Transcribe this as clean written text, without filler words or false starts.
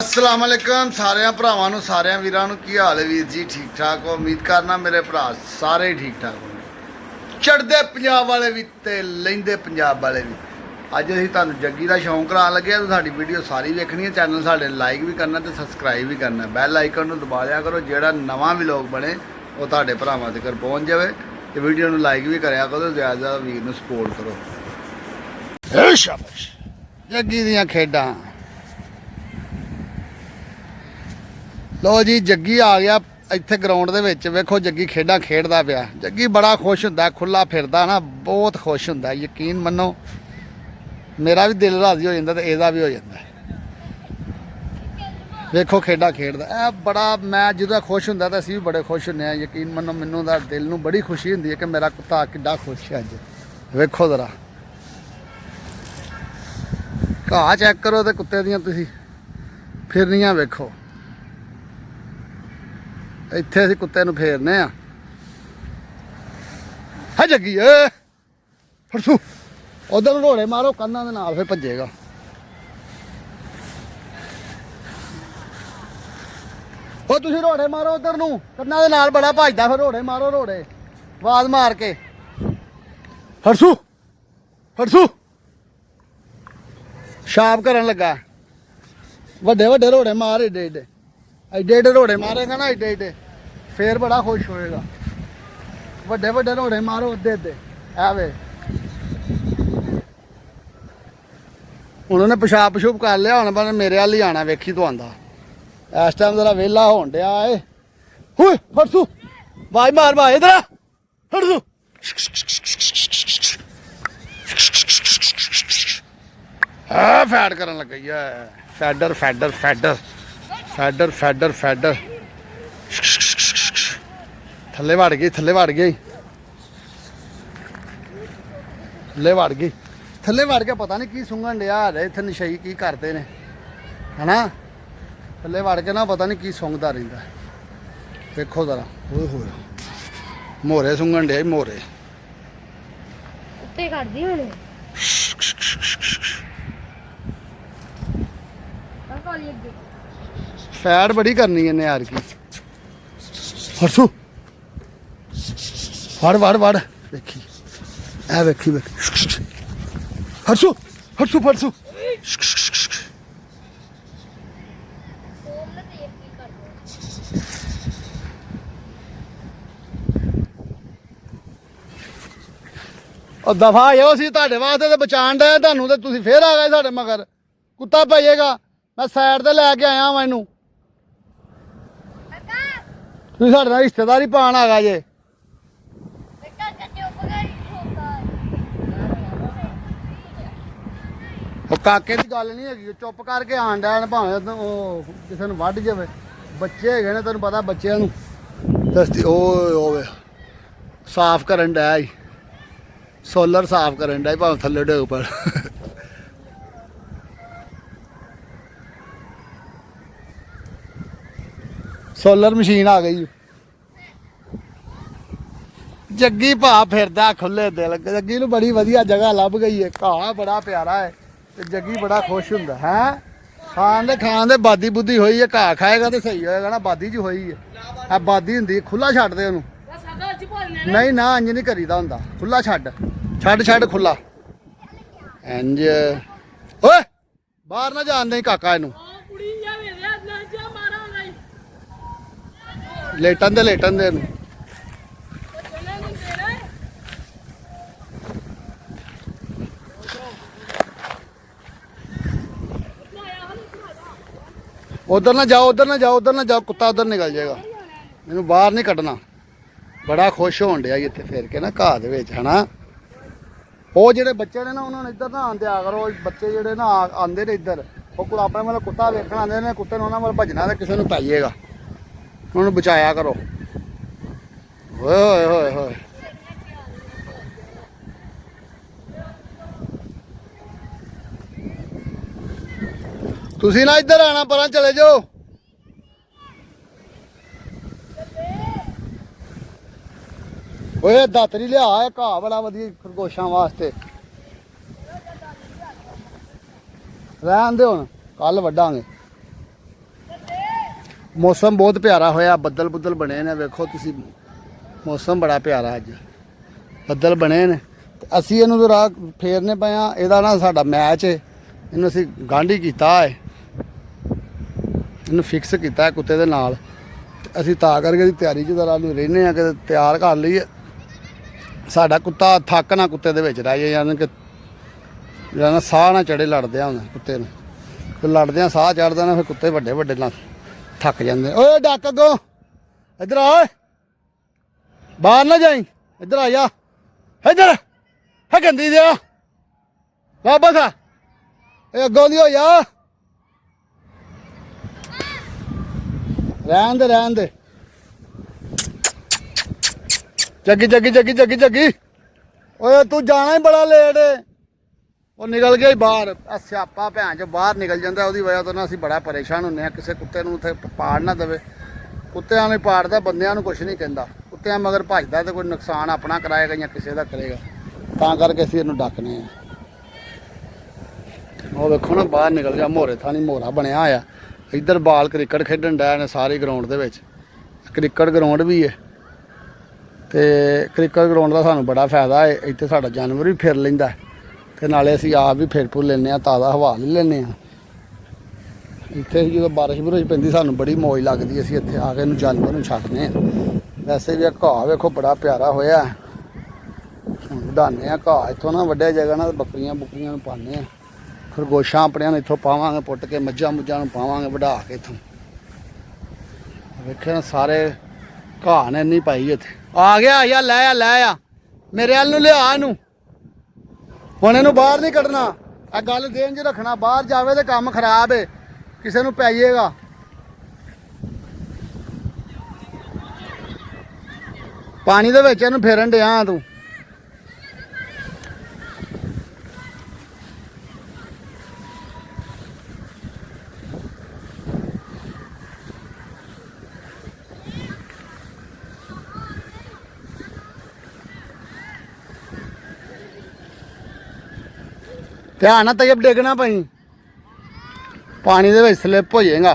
अस्सलाम वालेकुम सारे भरावां नूं सारे वीरां नूं की हाल है वीर जी ठीक ठाक हो उम्मीद करना मेरे भरा सारे ठीक ठाक होंगे चढ़दे पंजाब वाले भी ते लैंदे पंजाब वाले भी अज असीं तुहानूं जग्गी दा शौक कराउण लगे तो साडी वीडियो सारी वेखनी है चैनल साडे लाइक भी करना ते सबसक्राइब भी करना बैल आइकन नूं दबा लिया करो जेड़ा नवां व्लॉग बने वो तुहाडे भरावां तक पहुंच जावे ते वीडियो नूं लाइक भी करया करो ज़्यादा वीर नूं सपोर्ट करो शाबाश जग्गी दियां खेडां लो जी जग्गी आ गया इत्थे ग्राउंड दे विच वेखो जग्गी खेडां खेडदा पिया जग्गी बड़ा खुश हुंदा खुला फिरदा ना बहुत खुश हुंदा यकीन मन्नो मेरा भी दिल राजी हो जांदा ते एहदा भी हो जांदा वेखो खेडां खेडदा ए बड़ा मैं जदों खुश हुंदा ते असीं भी बड़े खुश हुंदे आ यकीन मन्नो मैनूं दा दिल नूं बड़ी खुशी हुंदी है कि मेरा कुत्ता किड्डा खुश है अज वेखो जरा घाह चेक करो ते कुत्ते दियां तुसीं फिरनियां वेखो ਇੱਥੇ ਅਸੀਂ ਕੁੱਤੇ ਨੂੰ ਫੇਰਨੇ ਆ ਹੈ ਜੱਗੀ ਏ ਫੜਸੂ ਉਧਰ ਨੂੰ ਰੋੜੇ ਮਾਰੋ ਕੰਨਾਂ ਦੇ ਨਾਲ ਫਿਰ ਭੱਜੇਗਾ ਉਹ ਤੁਸੀਂ ਰੋੜੇ ਮਾਰੋ ਉਧਰ ਨੂੰ ਕੰਨਾਂ ਦੇ ਨਾਲ ਬੜਾ ਭੱਜਦਾ ਫਿਰ ਰੋੜੇ ਮਾਰੋ ਰੋੜੇ ਆਵਾਜ਼ ਮਾਰ ਕੇ ਫੜਸੂ ਫੜਸੂ ਛਾਪ ਕਰਨ ਲੱਗਾ ਵੱਡੇ ਵੱਡੇ ਰੋੜੇ ਮਾਰ ਏਡੇ ਏਡੇ एडे एडे रोड़े मारेगा ना एडे एडे फिर बड़ा खुश होएगा वड्डे वड्डे रोड़े मारो अद्धे अद्धे वे उन्होंने पेशाब पशूब कर लिया हुण पर मेरे हाल ही आना वेखी तो आंदा इस टाइम जरा वेला होन डिया ए हुए फड़सू बाज मार बाज इधर फड़सू फैड करन लग गई है फैडर फैडर फैडर फैडर फैडर फैडर थल्ले वड़ गई थल्ले वड़ गई थल्ले वड़ गई थल्ले वड़ के पता नहीं की सुंघन डिया इत्थे नशई की करते ने है ना थल्ले वड़ के ना पता नहीं की सुंघदा रहिंदा देखो जरा ओए होए मोरे सुंघन डिया मोरे उत्ते करदी हुण काली अगे फैड बड़ी करनी है यार की फड़सू फड़ वड़ वड़ देखी ए देखी देखी फड़सू फड़सू फड़सू दफा आयो सी तुहाडे वास्ते ते बचाण दे तुहानू ते तुसीं फिर आ गए साडे मगर कुत्ता भजेगा मैं साइड ते लैके आया वां इनू ਤੁਸੀਂ ਸਾਡੇ ਨਾਲ ਰਿਸ਼ਤੇਦਾਰੀ ਪਾਣ ਆ ਗਾ ਜੇ ਉਹ ਕਾਕੇ ਦੀ ਗੱਲ ਨਹੀਂ ਹੈਗੀ ਚੁੱਪ ਕਰਕੇ ਆਣ ਡੈਣ ਭਾਵੇਂ ਉਹ ਕਿਸੇ ਨੂੰ ਵੱਢ ਜਾਵੇ ਬੱਚੇ ਹੈਗੇ ਨੇ ਤੈਨੂੰ ਪਤਾ ਬੱਚਿਆਂ ਨੂੰ ਦਸਤੀ ਓਏ ਓਏ ਸਾਫ਼ ਕਰਨ ਡਿਆ ਈ ਸੋਲਰ ਸਾਫ਼ ਕਰਨ ਡਿਆ ਭਾਵੇਂ ਥੱਲੇ ਡਿੱਗ ਪੜ सोलर मशीन आ गई जग्गी भा फिरदा खुले दिल जग्गी नूं बड़ी वधिया जगह लभ गई है घाह बड़ा प्यारा है ते जग्गी बड़ा खुश हुंदा है खान दे बादी बुद्धी होई है घाह खाएगा तो सही होएगा ना बादी च होई है आ बादी हुंदी खुला छड्ड दे ओनू नहीं ना इंज नहीं करीदा हुंदा खुला छड्ड छड्ड छड्ड खुला इंज ओए बाहर ना जान दे काका इनू लेटन दे ਇਹਨੂੰ उधर ना जाओ उधर ना जाओ उधर ना जाओ कुत्ता उधर निकल जाएगा मैनू बाहर नहीं कढ़ना बड़ा खुश होन डिया इत्थे फिर के ना घाह दे विच है ना ਉਹ ਜਿਹੜੇ ਬੱਚੇ ਨੇ ਨਾ ਉਹਨਾਂ ਨੂੰ ਇੱਧਰ ਨਾ ਆਂਦੇ ਆ ਕਰੋ ਬੱਚੇ ਜਿਹੜੇ ਨਾ ਆਂਦੇ ਨੇ ਇੱਧਰ ਉਹ ਆਪਣੇ ਮਤਲਬ ਕੁੱਤਾ ਵੇਖਣ ਆਂਦੇ ਨੇ ਕੁੱਤੇ ਨੂੰ ਉਹਨਾਂ ਵੱਲ ਭੱਜਣਾ ਤੇ ਕਿਸੇ ਨੂੰ ਪੈ ਜਾਏਗਾ ਉਹਨੂੰ ਬਚਾਇਆ ਕਰੋ ਓਏ ਹੋਏ ਹੋਏ ਹੋਏ ਤੁਸੀਂ ਨਾ ਇੱਧਰ ਆਣਾ ਪਰਾਂ ਚਲੇ ਜਾਓ ਓਏ ਦਾਤਰੀ ਲਿਆ ਇਹ ਘਾਹ ਬੜਾ ਵਧੀਆ ਖਰਗੋਸ਼ਾਂ ਵਾਸਤੇ ਰਹਿਣ ਦੇ ਹੁਣ ਕੱਲ ਵੱਢਾਂਗੇ। ਮੌਸਮ ਬਹੁਤ ਪਿਆਰਾ ਹੋਇਆ, ਬੱਦਲ ਬੁੱਦਲ ਬਣੇ ਨੇ, ਵੇਖੋ ਤੁਸੀਂ ਮੌਸਮ ਬੜਾ ਪਿਆਰਾ ਅੱਜ, ਬੱਦਲ ਬਣੇ ਨੇ। ਤੇ ਅਸੀਂ ਇਹਨੂੰ ਰਾਹ ਫੇਰਨੇ ਪਏ ਆ। ਇਹਦਾ ਨਾ ਸਾਡਾ ਮੈਚ ਹੈ, ਇਹਨੂੰ ਅਸੀਂ ਗਾਂਢੀ ਕੀਤਾ ਹੈ, ਇਹਨੂੰ ਫਿਕਸ ਕੀਤਾ ਹੈ ਕੁੱਤੇ ਦੇ ਨਾਲ। ਤੇ ਅਸੀਂ ਤਾਂ ਕਰਕੇ ਇਹਦੀ ਤਿਆਰੀ 'ਚ ਜ਼ਰਾ ਨੂੰ ਰਹਿੰਦੇ ਆ ਕਿ ਤਿਆਰ ਕਰ ਲਈਏ। ਸਾਡਾ ਕੁੱਤਾ ਥੱਕ ਨਾ ਕੁੱਤੇ ਦੇ ਵਿੱਚ ਰਹਿ ਜਾਏ, ਯਾਨੀ ਕਿ ਜਿਹੜਾ ਨਾ ਸਾਹ ਨਾ ਚੜੇ ਲੜਦਿਆਂ ਹੁਣ ਕੁੱਤੇ ਨੂੰ, ਫਿਰ ਲੜਦਿਆਂ ਸਾਹ ਚੜਦਾ ਨਾ, ਫਿਰ ਕੁੱਤੇ ਵੱਡੇ ਵੱਡੇ ਨਾਲ ਥੱਕ ਜਾਂਦੇ। ਓਏ ਡੱਕ ਅੱਗੋਂ, ਇੱਧਰ ਆ, ਬਾਹਰ ਨਾ ਜਾਈ, ਇੱਧਰ ਆ ਜਾ, ਇੱਧਰ ਹੈ ਗੰਦੀ ਦਿਆ ਵਾਪਸ ਆ, ਇਹ ਅੱਗੋਂ ਦੀ ਹੋ ਜਾ, ਰਹਿਣ ਦੇ ਜੱਗੀ ਜੱਗੀ ਜੱਗੀ ਜੱਗੀ ਜੱਗੀ। ਓਏ ਤੂੰ ਜਾਣਾ ਹੀ ਬੜਾ ਲੇਟ, ਉਹ ਨਿਕਲ ਗਿਆ ਹੀ ਬਾਹਰ। ਸਿਆਪਾ ਭੈਣ ਚ ਬਾਹਰ ਨਿਕਲ ਜਾਂਦਾ, ਉਹਦੀ ਵਜ੍ਹਾ ਤੋਂ ਨਾ ਅਸੀਂ ਬੜਾ ਪਰੇਸ਼ਾਨ ਹੁੰਦੇ ਹਾਂ। ਕਿਸੇ ਕੁੱਤੇ ਨੂੰ ਉੱਥੇ ਪਾੜ ਨਾ ਦੇਵੇ, ਕੁੱਤਿਆਂ ਨੂੰ ਪਾੜਦਾ, ਬੰਦਿਆਂ ਨੂੰ ਕੁਛ ਨਹੀਂ ਕਹਿੰਦਾ। ਕੁੱਤਿਆਂ ਮਗਰ ਭੱਜਦਾ ਤੇ ਕੋਈ ਨੁਕਸਾਨ ਆਪਣਾ ਕਰਾਏਗਾ ਜਾਂ ਕਿਸੇ ਦਾ ਕਰੇਗਾ, ਤਾਂ ਕਰਕੇ ਅਸੀਂ ਇਹਨੂੰ ਡੱਕਨੇ ਆ। ਉਹ ਵੇਖੋ ਨਾ ਬਾਹਰ ਨਿਕਲ ਗਿਆ, ਮੋਰੇ ਥਾਣੀ ਮੋਰਾ ਬਣਿਆ ਹੋਇਆ। ਇੱਧਰ ਬਾਲ ਕ੍ਰਿਕਟ ਖੇਡਣ ਡਿਆ ਨੇ ਸਾਰੇ ਗਰਾਊਂਡ ਦੇ ਵਿੱਚ, ਕ੍ਰਿਕਟ ਗਰਾਊਂਡ ਵੀ ਹੈ। ਤੇ ਕ੍ਰਿਕਟ ਗਰਾਊਂਡ ਦਾ ਸਾਨੂੰ ਬੜਾ ਫਾਇਦਾ ਹੈ, ਇੱਥੇ ਸਾਡਾ ਜਾਨਵਰ ਵੀ ਫਿਰ ਲੈਂਦਾ ਤੇ ਨਾਲੇ ਅਸੀਂ ਆਪ ਵੀ ਫਿਰ ਫੁਰ ਲੈਂਦੇ ਹਾਂ, ਤਾਜ਼ਾ ਹਵਾ ਲੈ ਲੈਂਦੇ ਹਾਂ। ਇੱਥੇ ਜਦੋਂ ਬਾਰਿਸ਼ ਬੁਰਿਸ਼ ਪੈਂਦੀ ਸਾਨੂੰ ਬੜੀ ਮੌਜ ਲੱਗਦੀ, ਅਸੀਂ ਇੱਥੇ ਆ ਕੇ ਇਹਨੂੰ ਜਾਨਵਰ ਨੂੰ ਛੱਡਦੇ ਹਾਂ। ਵੈਸੇ ਵੀ ਘਾਹ ਵੇਖੋ ਬੜਾ ਪਿਆਰਾ ਹੋਇਆ, ਵਧਾਉਂਦੇ ਹਾਂ ਘਾਹ ਇੱਥੋਂ ਨਾ, ਵੱਡੇ ਜਗ੍ਹਾ ਨਾਲ ਬੱਕਰੀਆਂ ਬੁੱਕਰੀਆਂ ਨੂੰ ਪਾਉਂਦੇ ਹਾਂ। ਖਰਗੋਸ਼ਾਂ ਆਪਣਿਆਂ ਨੂੰ ਇੱਥੋਂ ਪਾਵਾਂਗੇ ਪੁੱਟ ਕੇ, ਮੱਝਾਂ ਮੁੱਝਾਂ ਨੂੰ ਪਾਵਾਂਗੇ ਵਢਾ ਕੇ ਇੱਥੋਂ। ਵੇਖਿਆ ਨਾ ਸਾਰੇ ਘਾਹ ਨੇ ਇੰਨੀ ਪਾਈ ਇੱਥੇ। ਆ ਗਿਆ ਯਾ, ਲੈ ਆ ਮੇਰੇ ਵੱਲ ਨੂੰ, ਲਿਆ ਇਹਨੂੰ। ਹੁਣ ਇਹਨੂੰ ਬਾਹਰ ਨਹੀਂ ਕੱਢਣਾ, ਇਹ ਗੱਲ ਦੇਣ 'ਚ ਰੱਖਣਾ, ਬਾਹਰ ਜਾਵੇ ਤੇ ਕੰਮ ਖਰਾਬ ਹੈ, ਕਿਸੇ ਨੂੰ ਪੈ ਜਾਏਗਾ। ਪਾਣੀ ਦੇ ਵਿੱਚ ਇਹਨੂੰ ਫੇਰਨ ਡਿਆ ਤੂੰ। ਧਿਆਨ ਨਾਲ ਤੇਬ ਡਿੱਗਣਾ ਪਈ, ਪਾਣੀ ਦੇ ਵਿੱਚ ਸਲਿੱਪ ਹੋ ਜਾਏਗਾ।